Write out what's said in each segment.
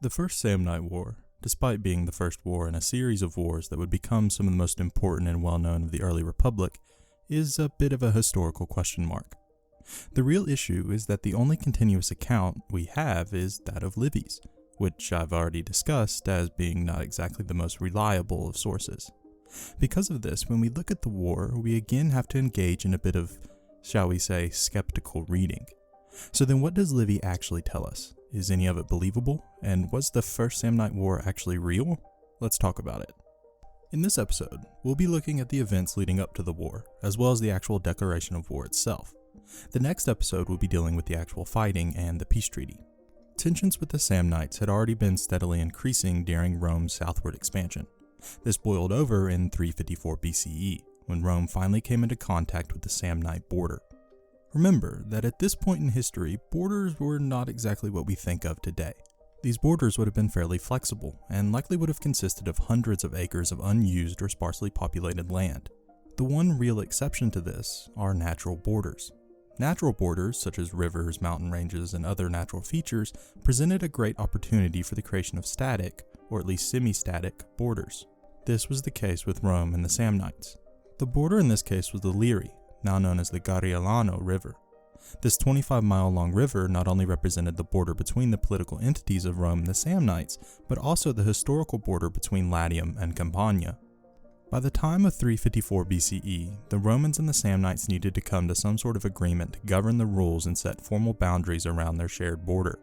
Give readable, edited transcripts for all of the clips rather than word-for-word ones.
The First Samnite War, despite being the first war in a series of wars that would become some of the most important and well-known of the early Republic, is a bit of a historical question mark. The real issue is that the only continuous account we have is that of Livy's, which I've already discussed as being not exactly the most reliable of sources. Because of this, when we look at the war, we again have to engage in a bit of, shall we say, skeptical reading. So then what does Livy actually tell us? Is any of it believable? And was the First Samnite War actually real? Let's talk about it. In this episode, we'll be looking at the events leading up to the war, as well as the actual declaration of war itself. The next episode will be dealing with the actual fighting and the peace treaty. Tensions with the Samnites had already been steadily increasing during Rome's southward expansion. This boiled over in 354 BCE, when Rome finally came into contact with the Samnite border. Remember that at this point in history, borders were not exactly what we think of today. These borders would have been fairly flexible, and likely would have consisted of hundreds of acres of unused or sparsely populated land. The one real exception to this are natural borders. Natural borders, such as rivers, mountain ranges, and other natural features, presented a great opportunity for the creation of static, or at least semi-static, borders. This was the case with Rome and the Samnites. The border in this case was the Livy, now known as the Garigliano River. This 25-mile-long river not only represented the border between the political entities of Rome and the Samnites, but also the historical border between Latium and Campania. By the time of 354 BCE, the Romans and the Samnites needed to come to some sort of agreement to govern the rules and set formal boundaries around their shared border.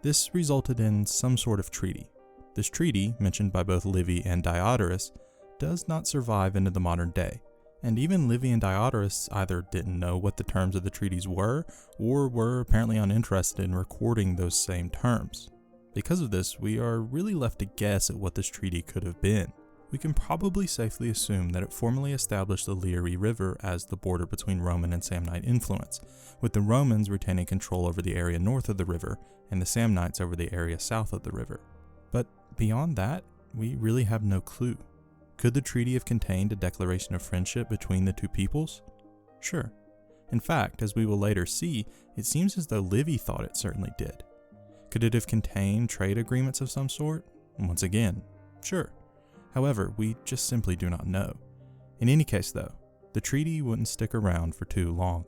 This resulted in some sort of treaty. This treaty, mentioned by both Livy and Diodorus, does not survive into the modern day. And even Livy and Diodorus either didn't know what the terms of the treaties were, or were apparently uninterested in recording those same terms. Because of this, we are really left to guess at what this treaty could have been. We can probably safely assume that it formally established the Livy River as the border between Roman and Samnite influence, with the Romans retaining control over the area north of the river, and the Samnites over the area south of the river. But beyond that, we really have no clue. Could the treaty have contained a declaration of friendship between the two peoples? Sure. In fact, as we will later see, it seems as though Livy thought it certainly did. Could it have contained trade agreements of some sort? Once again, sure. However, we just simply do not know. In any case though, the treaty wouldn't stick around for too long.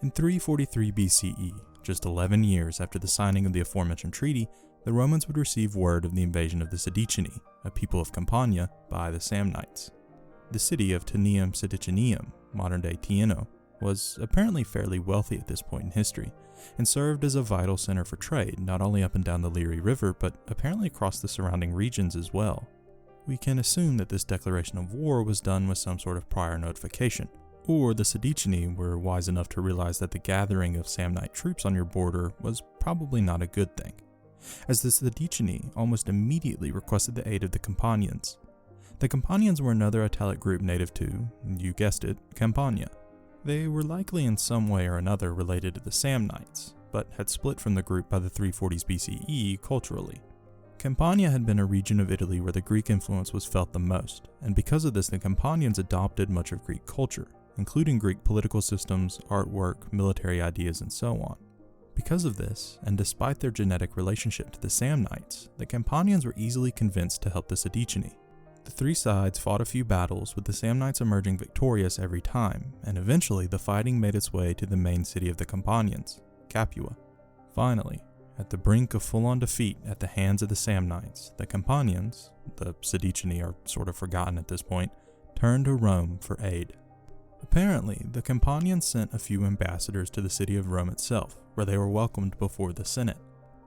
In 343 BCE, just 11 years after the signing of the aforementioned treaty, the Romans would receive word of the invasion of the Sidicini, a people of Campania, by the Samnites. The city of Teneum Sidicinium, modern-day Tieno, was apparently fairly wealthy at this point in history, and served as a vital center for trade not only up and down the Livy River, but apparently across the surrounding regions as well. We can assume that this declaration of war was done with some sort of prior notification, or the Sidicini were wise enough to realize that the gathering of Samnite troops on your border was probably not a good thing, as the Sidicini almost immediately requested the aid of the Campanians. The Campanians were another Italic group native to, you guessed it, Campania. They were likely in some way or another related to the Samnites, but had split from the group by the 340s BCE culturally. Campania had been a region of Italy where the Greek influence was felt the most, and because of this the Campanians adopted much of Greek culture, including Greek political systems, artwork, military ideas, and so on. Because of this, and despite their genetic relationship to the Samnites, the Campanians were easily convinced to help the Sidicini. The three sides fought a few battles, with the Samnites emerging victorious every time, and eventually the fighting made its way to the main city of the Campanians, Capua. Finally, at the brink of full-on defeat at the hands of the Samnites, the Campanians, the Sidicini are sort of forgotten at this point, turned to Rome for aid. Apparently, the Campanians sent a few ambassadors to the city of Rome itself, where they were welcomed before the Senate.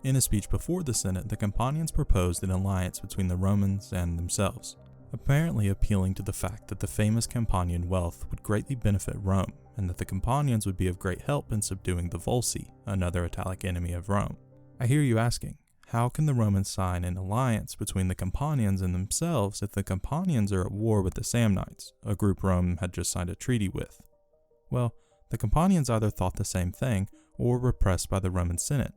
In a speech before the Senate, the Campanians proposed an alliance between the Romans and themselves, apparently appealing to the fact that the famous Campanian wealth would greatly benefit Rome, and that the Campanians would be of great help in subduing the Volsci, another Italic enemy of Rome. I hear you asking, how can the Romans sign an alliance between the Campanians and themselves if the Campanians are at war with the Samnites, a group Rome had just signed a treaty with? Well, the Campanians either thought the same thing or were pressed by the Roman Senate,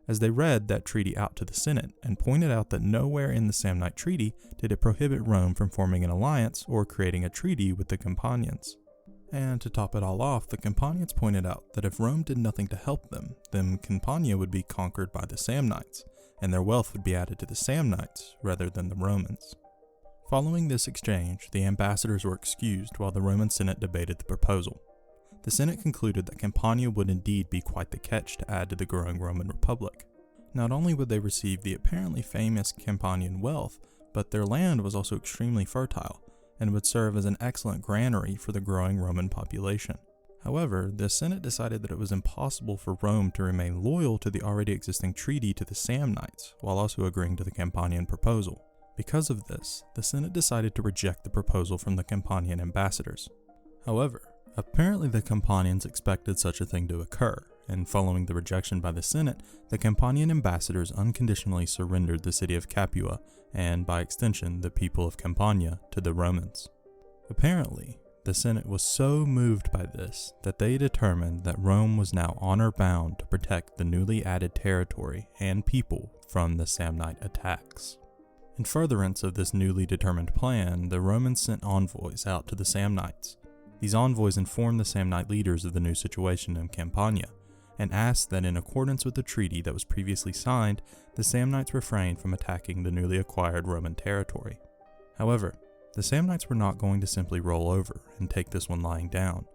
as they read that treaty out to the Senate and pointed out that nowhere in the Samnite treaty did it prohibit Rome from forming an alliance or creating a treaty with the Campanians. And to top it all off, the Campanians pointed out that if Rome did nothing to help them, then Campania would be conquered by the Samnites, and their wealth would be added to the Samnites rather than the Romans. Following this exchange, the ambassadors were excused while the Roman Senate debated the proposal. The Senate concluded that Campania would indeed be quite the catch to add to the growing Roman Republic. Not only would they receive the apparently famous Campanian wealth, but their land was also extremely fertile, and would serve as an excellent granary for the growing Roman population. However, the Senate decided that it was impossible for Rome to remain loyal to the already existing treaty to the Samnites, while also agreeing to the Campanian proposal. Because of this, the Senate decided to reject the proposal from the Campanian Ambassadors. However, apparently the Campanians expected such a thing to occur, and following the rejection by the Senate, the Campanian Ambassadors unconditionally surrendered the city of Capua, and by extension the people of Campania, to the Romans. Apparently, the Senate was so moved by this that they determined that Rome was now honor-bound to protect the newly added territory and people from the Samnite attacks. In furtherance of this newly determined plan, the Romans sent envoys out to the Samnites. These envoys informed the Samnite leaders of the new situation in Campania, and asked that in accordance with the treaty that was previously signed, the Samnites refrain from attacking the newly acquired Roman territory. However, the Samnites were not going to simply roll over and take this one lying down.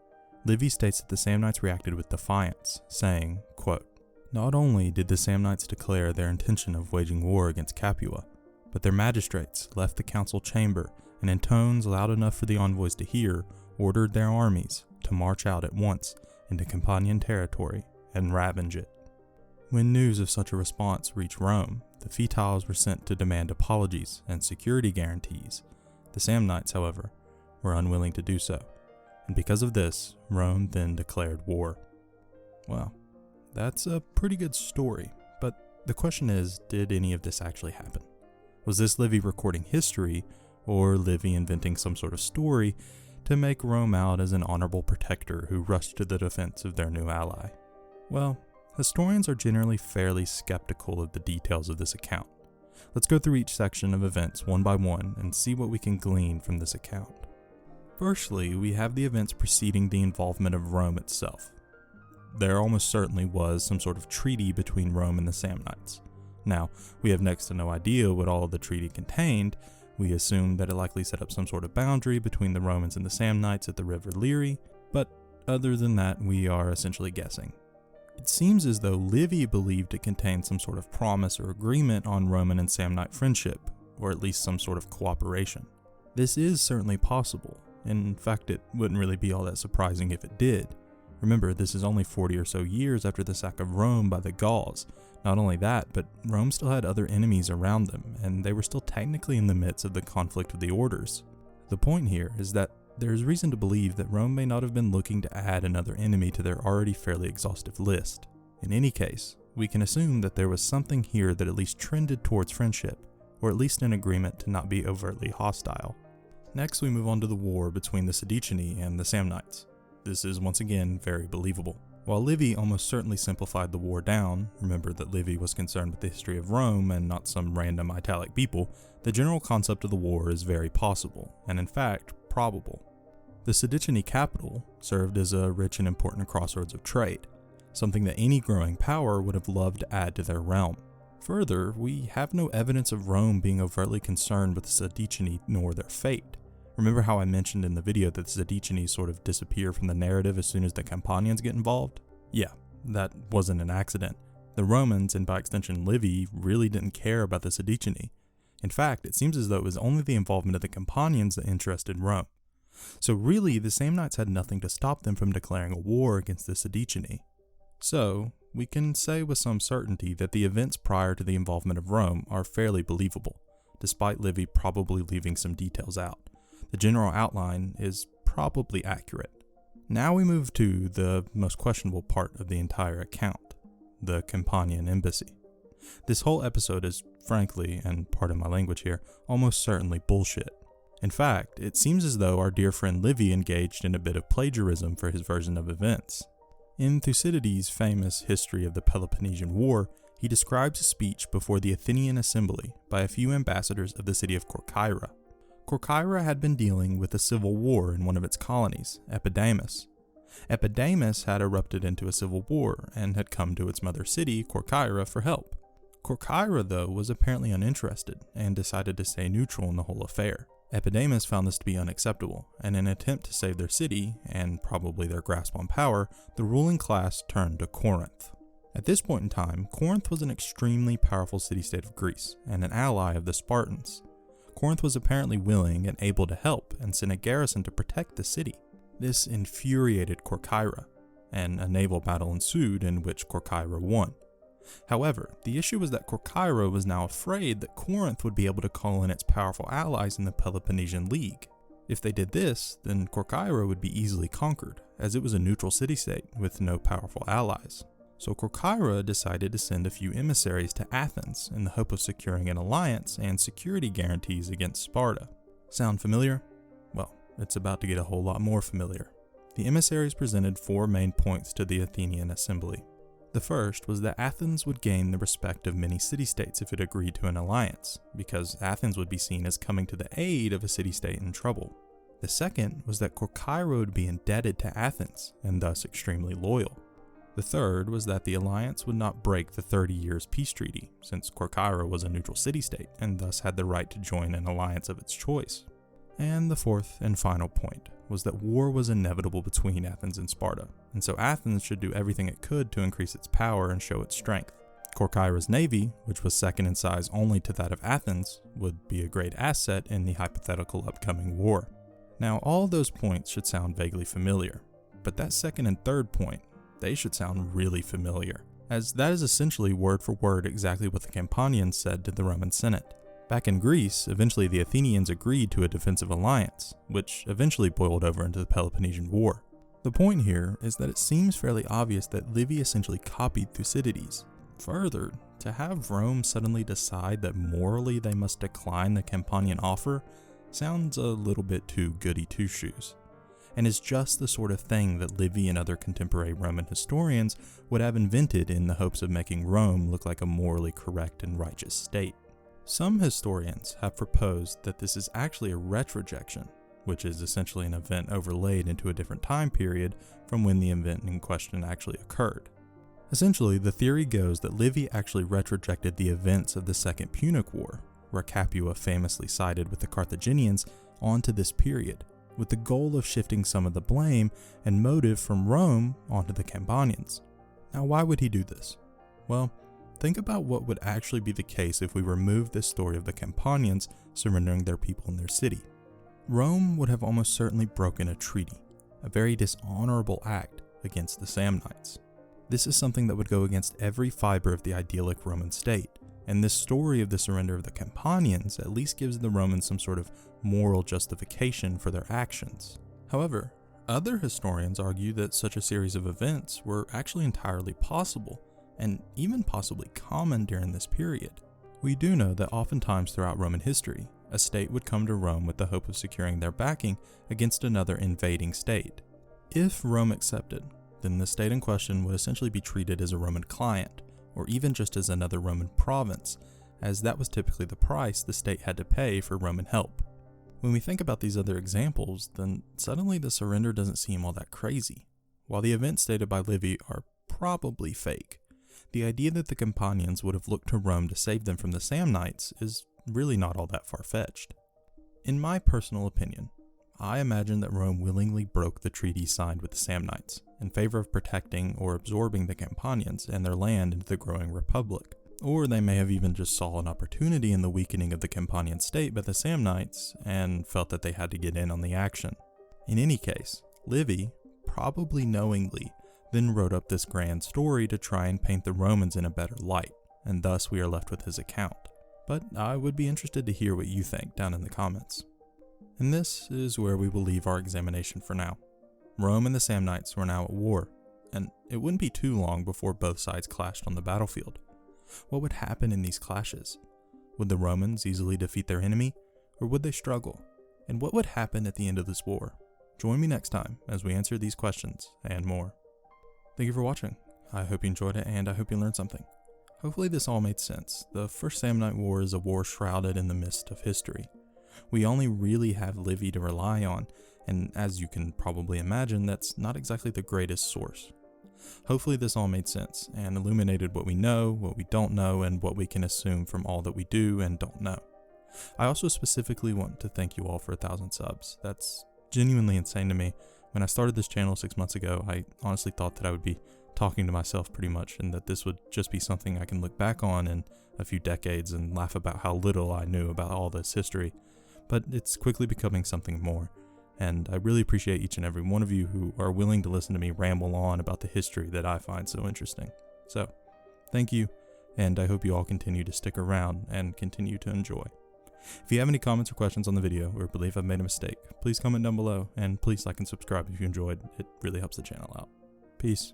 Livy states that the Samnites reacted with defiance, saying, quote, "Not only did the Samnites declare their intention of waging war against Capua, but their magistrates left the council chamber and in tones loud enough for the envoys to hear, ordered their armies to march out at once into Campanian territory and ravage it." When news of such a response reached Rome, the Fetiles were sent to demand apologies and security guarantees. The Samnites, however, were unwilling to do so, and because of this, Rome then declared war. Well, that's a pretty good story, but the question is, did any of this actually happen? Was this Livy recording history, or Livy inventing some sort of story to make Rome out as an honorable protector who rushed to the defense of their new ally? Well, historians are generally fairly skeptical of the details of this account. Let's go through each section of events one by one and see what we can glean from this account. Firstly, we have the events preceding the involvement of Rome itself. There almost certainly was some sort of treaty between Rome and the Samnites. Now, we have next to no idea what all of the treaty contained. We assume that it likely set up some sort of boundary between the Romans and the Samnites at the river Livy, but other than that, we are essentially guessing. It seems as though Livy believed it contained some sort of promise or agreement on Roman and Samnite friendship, or at least some sort of cooperation. This is certainly possible. In fact, it wouldn't really be all that surprising if it did. Remember, this is only 40 or so years after the sack of Rome by the Gauls. Not only that, but Rome still had other enemies around them, and they were still technically in the midst of the conflict with the orders. The point here is that there is reason to believe that Rome may not have been looking to add another enemy to their already fairly exhaustive list. In any case, we can assume that there was something here that at least trended towards friendship, or at least an agreement to not be overtly hostile. Next, we move on to the war between the Sidicini and the Samnites. This is once again very believable. While Livy almost certainly simplified the war down, remember that Livy was concerned with the history of Rome and not some random Italic people, the general concept of the war is very possible, and in fact, probable. The Sidicini capital served as a rich and important crossroads of trade, something that any growing power would have loved to add to their realm. Further, we have no evidence of Rome being overtly concerned with the Sidicini nor their fate. Remember how I mentioned in the video that the Sidicini sort of disappear from the narrative as soon as the Campanians get involved? Yeah, that wasn't an accident. The Romans, and by extension Livy, really didn't care about the Sidicini. In fact, it seems as though it was only the involvement of the Campanians that interested Rome. So really, the Samnites had nothing to stop them from declaring a war against the Sidicini. So, we can say with some certainty that the events prior to the involvement of Rome are fairly believable, despite Livy probably leaving some details out. The general outline is probably accurate. Now we move to the most questionable part of the entire account, the Campanian embassy. This whole episode is, frankly, and pardon my language here, almost certainly bullshit. In fact, it seems as though our dear friend Livy engaged in a bit of plagiarism for his version of events. In Thucydides' famous History of the Peloponnesian War, he describes a speech before the Athenian assembly by a few ambassadors of the city of Corcyra. Corcyra had been dealing with a civil war in one of its colonies, Epidamus. Epidamus had erupted into a civil war and had come to its mother city, Corcyra, for help. Corcyra, though, was apparently uninterested and decided to stay neutral in the whole affair. Epidamus found this to be unacceptable, and in an attempt to save their city, and probably their grasp on power, the ruling class turned to Corinth. At this point in time, Corinth was an extremely powerful city-state of Greece, and an ally of the Spartans. Corinth was apparently willing and able to help, and sent a garrison to protect the city. This infuriated Corcyra, and a naval battle ensued in which Corcyra won. However, the issue was that Corcyra was now afraid that Corinth would be able to call in its powerful allies in the Peloponnesian League. If they did this, then Corcyra would be easily conquered, as it was a neutral city-state with no powerful allies. So Corcyra decided to send a few emissaries to Athens in the hope of securing an alliance and security guarantees against Sparta. Sound familiar? Well, it's about to get a whole lot more familiar. The emissaries presented 4 main points to the Athenian assembly. The first was that Athens would gain the respect of many city-states if it agreed to an alliance, because Athens would be seen as coming to the aid of a city-state in trouble. The second was that Corcyra would be indebted to Athens, and thus extremely loyal. The third was that the alliance would not break the 30 years peace treaty, since Corcyra was a neutral city-state, and thus had the right to join an alliance of its choice. And the fourth and final point was that war was inevitable between Athens and Sparta, and so Athens should do everything it could to increase its power and show its strength. Corcyra's navy, which was second in size only to that of Athens, would be a great asset in the hypothetical upcoming war. Now, all those points should sound vaguely familiar, but that second and third point, they should sound really familiar, as that is essentially word for word exactly what the Campanians said to the Roman Senate. Back in Greece, eventually the Athenians agreed to a defensive alliance, which eventually boiled over into the Peloponnesian War. The point here is that it seems fairly obvious that Livy essentially copied Thucydides. Further, to have Rome suddenly decide that morally they must decline the Campanian offer sounds a little bit too goody two-shoes, and is just the sort of thing that Livy and other contemporary Roman historians would have invented in the hopes of making Rome look like a morally correct and righteous state. Some historians have proposed that this is actually a retrojection, which is essentially an event overlaid into a different time period from when the event in question actually occurred. Essentially, the theory goes that Livy actually retrojected the events of the Second Punic War, where Capua famously sided with the Carthaginians, onto this period, with the goal of shifting some of the blame and motive from Rome onto the Campanians. Now, why would he do this? Well, think about what would actually be the case if we removed this story of the Campanians surrendering their people in their city. Rome would have almost certainly broken a treaty, a very dishonorable act against the Samnites. This is something that would go against every fiber of the idyllic Roman state, and this story of the surrender of the Campanians at least gives the Romans some sort of moral justification for their actions. However, other historians argue that such a series of events were actually entirely possible, and even possibly common during this period. We do know that oftentimes throughout Roman history, a state would come to Rome with the hope of securing their backing against another invading state. If Rome accepted, then the state in question would essentially be treated as a Roman client, or even just as another Roman province, as that was typically the price the state had to pay for Roman help. When we think about these other examples, then suddenly the surrender doesn't seem all that crazy. While the events stated by Livy are probably fake, the idea that the Campanians would have looked to Rome to save them from the Samnites is really not all that far-fetched. In my personal opinion, I imagine that Rome willingly broke the treaty signed with the Samnites in favor of protecting or absorbing the Campanians and their land into the growing republic. Or they may have even just saw an opportunity in the weakening of the Campanian state by the Samnites and felt that they had to get in on the action. In any case, Livy, probably knowingly, then wrote up this grand story to try and paint the Romans in a better light, and thus we are left with his account. But I would be interested to hear what you think down in the comments. And this is where we will leave our examination for now. Rome and the Samnites were now at war, and it wouldn't be too long before both sides clashed on the battlefield. What would happen in these clashes? Would the Romans easily defeat their enemy, or would they struggle? And what would happen at the end of this war? Join me next time as we answer these questions and more. Thank you for watching. I hope you enjoyed it, and I hope you learned something. Hopefully this all made sense. The First Samnite War is a war shrouded in the mist of history. We only really have Livy to rely on, and as you can probably imagine, that's not exactly the greatest source. Hopefully this all made sense and illuminated what we know, what we don't know, and what we can assume from all that we do and don't know. I also specifically want to thank you all for 1,000 subs. That's genuinely insane to me. When I started this channel 6 months ago, I honestly thought that I would be talking to myself pretty much, and that this would just be something I can look back on in a few decades and laugh about how little I knew about all this history. But it's quickly becoming something more, and I really appreciate each and every one of you who are willing to listen to me ramble on about the history that I find so interesting. So, thank you, and I hope you all continue to stick around and continue to enjoy. If you have any comments or questions on the video, or believe I've made a mistake, please comment down below, and please like and subscribe if you enjoyed. It really helps the channel out. Peace.